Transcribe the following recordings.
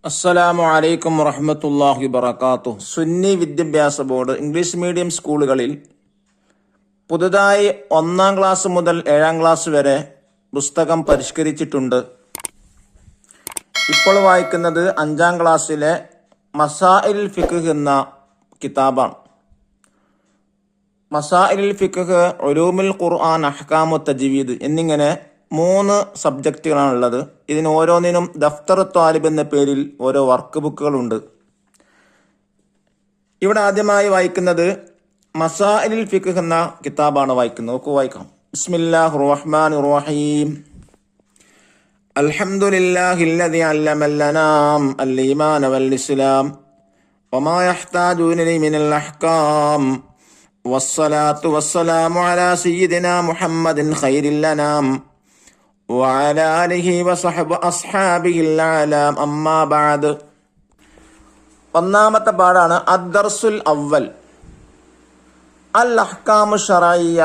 അസ്സലാമു അലൈക്കും വറഹ്മത്തുള്ളാഹി വബറകാതുഹു. സുന്നി വിദ്യാഭ്യാസ ബോർഡ് ഇംഗ്ലീഷ് മീഡിയം സ്കൂളുകളിൽ പുതുതായി 1-ാം ക്ലാസ് മുതൽ 7-ാം ക്ലാസ് വരെ പുസ്തകം പരിഷ്കരിച്ചിട്ടുണ്ട്. ഇപ്പോൾ വായിക്കുന്നത് 5-ാം ക്ലാസ്സിലെ മസാഇലുൽ ഫിഖ് എന്ന കിതാബാണ്. മസാഇലുൽ ഫിഖ്, ഉലൂമുൽ ഖുർആൻ, അഹ്കാമു തജ്വീദ് എന്നിങ്ങനെ 3 സബ്ജക്റ്റുകളാണുള്ളത്. ഇതിന് ഓരോന്നിനും ദഫ്തർ ത്വാലിബ് എന്ന പേരിൽ ഓരോ വർക്ക് ബുക്കുകളുണ്ട്. ഇവിടെ ആദ്യമായി വായിക്കുന്നത് മസാഇലുൽ ഫിഖ് എന്ന കിതാബാണ് വായിക്കുന്നത്. നോക്കൂ, വായിക്കാം. ബിസ്മില്ലാഹിർ റഹ്മാനിർ റഹീം. അൽഹംദുലില്ലാഹില്ലദി അല്ലമൽ അനാം അൽ ഈമാന വൽ ഇസ്ലാം വമാ യഹ്താജൂന മിനൽ അഹ്കാം വസ്സലാത്തു വസ്സലാമു അലാ സയ്യിദിനാ മുഹമ്മദിൻ ഖൈറിൽ അനാം വഅലാ ആലിഹി വഅസ്ഹാബിഹിൽ അഅലാം. അമ്മാ ബഅദ്. ഒന്നാമത്തെ പാഠാണ് അദ്ദർസുൽ അവ്വൽ. അൽ അഹ്കാമു ശറഇയ്യ.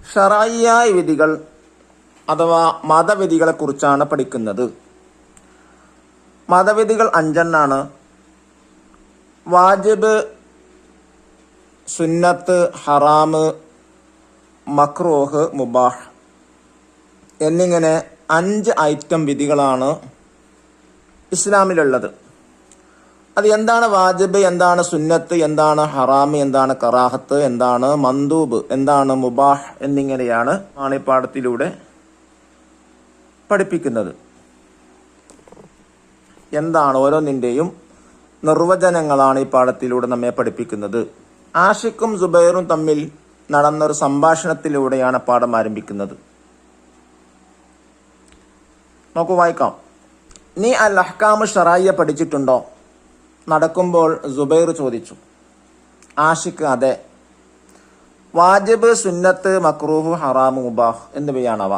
ശറഇയ്യായ വിധികൾ അഥവാ മതവിധികളെ കുറിച്ചാണ് പഠിക്കുന്നത്. മതവിധികൾ 5 വാജിബ്, സുന്നത്ത്, ഹറാമ്, മക്രൂഹ്, മുബാഹ് എന്നിങ്ങനെ 5 ഐറ്റം വിധികളാണ് ഇസ്ലാമിലുള്ളത്. അത് എന്താണ് വാജിബ്, എന്താണ് സുന്നത്ത്, എന്താണ് ഹറാമ്, എന്താണ് കറാഹത്ത്, എന്താണ് മന്ദൂബ്, എന്താണ് മുബാഹ് എന്നിങ്ങനെയാണ് ഈ പാഠത്തിലൂടെ പഠിപ്പിക്കുന്നത്. എന്താണ് ഓരോന്നിൻ്റെയും നിർവചനങ്ങളാണ് ഈ പാഠത്തിലൂടെ നമ്മെ പഠിപ്പിക്കുന്നത്. ആഷിഖും സുബൈറും തമ്മിൽ നടന്നൊരു സംഭാഷണത്തിലൂടെയാണ് പാഠം ആരംഭിക്കുന്നത്. നോക്കൂ, വായിക്കാം. നീ അൽ അഹ്കാമു ശറഇയ്യ പഠിച്ചിട്ടുണ്ടോ? നടക്കുമ്പോൾ സുബൈർ ചോദിച്ചു. ആഷിഖ്: അതെ. വാജിബ്, സുന്നത്ത്, മക്രൂഹ്, ഹറാമ്, മുബാഹ് എന്നിവയാണവ.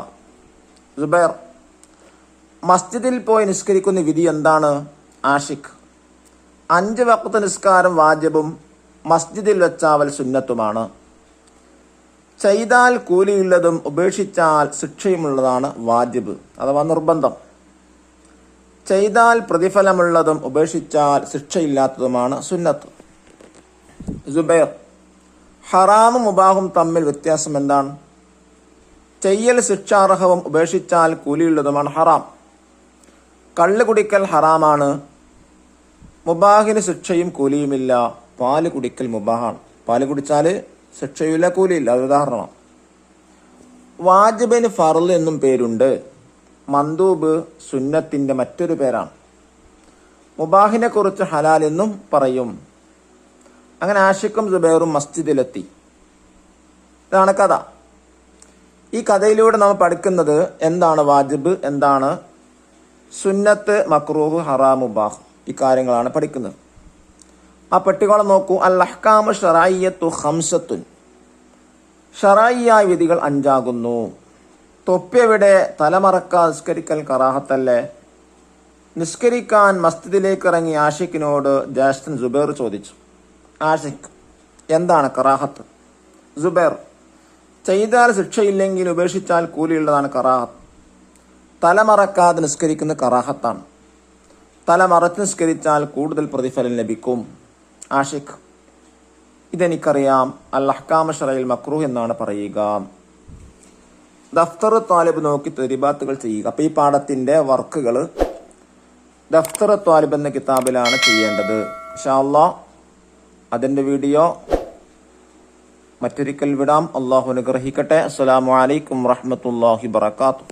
സുബൈർ: മസ്ജിദിൽ പോയി നിസ്കരിക്കുന്ന വിധി എന്താണ്? ആഷിഖ്: 5 വഖ്ത് നിസ്കാരം വാജിബും മസ്ജിദിൽ വെച്ചാവൽ സുന്നത്തുമാണ്. ചെയ്താൽ കൂലിയുള്ളതും ഉപേക്ഷിച്ചാൽ ശിക്ഷയുമുള്ളതാണ് വാജിബ് അഥവാ നിർബന്ധം. ചെയ്താൽ പ്രതിഫലമുള്ളതും ഉപേക്ഷിച്ചാൽ ശിക്ഷയില്ലാത്തതുമാണ് സുന്നത്ത്. സുബൈർ: ഹറാമും മുബാഹും തമ്മിൽ വ്യത്യാസം എന്താണ്? ചെയ്യൽ ശിക്ഷാർഹവും ഉപേക്ഷിച്ചാൽ കൂലിയുള്ളതുമാണ് ഹറാം. കള്ള് കുടിക്കൽ ഹറാമാണ്. മുബാഹിന് ശിക്ഷയും കൂലിയുമില്ല. പാല് കുടിക്കൽ മുബാഹാണ്. പാല് കുടിച്ചാൽ ശിക്ഷയില്ല, കൂലിയില്ല. അത് ഉദാഹരണം. വാജിബിന് ഫർള് എന്നും പേരുണ്ട്. മന്ദൂബ് സുന്നത്തിന്റെ മറ്റൊരു പേരാണ്. മുബാഹിനെ കുറിച്ച് ഹലാൽ എന്നും പറയും. അങ്ങനെ ആഷിഖും സുബൈറും മസ്ജിദിലെത്തി. ഇതാണ് കഥ. ഈ കഥയിലൂടെ നമ്മൾ പഠിക്കുന്നത് എന്താണ് വാജിബ്, എന്താണ് സുന്നത്ത്, മക്രൂഹ്, ഹറാം, മുബാഹ്, ഈ കാര്യങ്ങളാണ് പഠിക്കുന്നത്. ആ പെട്ടികോളം നോക്കൂ. അൽ അഹ്കാമു ശറഇയ്യത്തു ഖംസത്തുൻ. ശറഇയ്യായ വിധികൾ 5 തൊപ്പിയെവിടെ? തലമറക്കാതെ നിസ്കരിക്കൽ കറാഹത്തല്ലേ? നിസ്കരിക്കാൻ മസ്ജിദിലേക്ക് ഇറങ്ങിയ ആഷിഖിനോട് ജ്യേഷ്ഠൻ സുബൈർ ചോദിച്ചു. ആഷിഖ്: എന്താണ് കറാഹത്ത്? സുബൈർ: ചെയ്താൽ ശിക്ഷയില്ലെങ്കിൽ ഉപേക്ഷിച്ചാൽ കൂലിയുള്ളതാണ് കറാഹത്ത്. തലമറക്കാതെ നിസ്കരിക്കുന്ന കറാഹത്താണ്. തലമറച്ച് നിസ്കരിച്ചാൽ കൂടുതൽ പ്രതിഫലം ലഭിക്കും. ആഷിഖ്: ഇതെനിക്കറിയാം. അൽ അഹ്കാമു ശറഇൽ മക്രൂഹ് എന്നാണ് പറയുക. ദഫ്തർ ത്വാലിബ് നോക്കി തദ്രീബാത്തുകൾ ചെയ്യുക. അപ്പോൾ ഈ പാഠത്തിന്റെ വർക്കുകൾ ദഫ്തർ ത്വാലിബ് എന്ന കിതാബിലാണ് ചെയ്യേണ്ടത്. ഇൻഷാ അല്ലാഹ് അതിന്റെ വീഡിയോ മറ്റൊരിക്കൽ വിടാം. അല്ലാഹു അനുഗ്രഹിക്കട്ടെ. അസ്സലാമു അലൈക്കും വറഹ്മത്തുള്ളാഹി വബറകാതുഹു.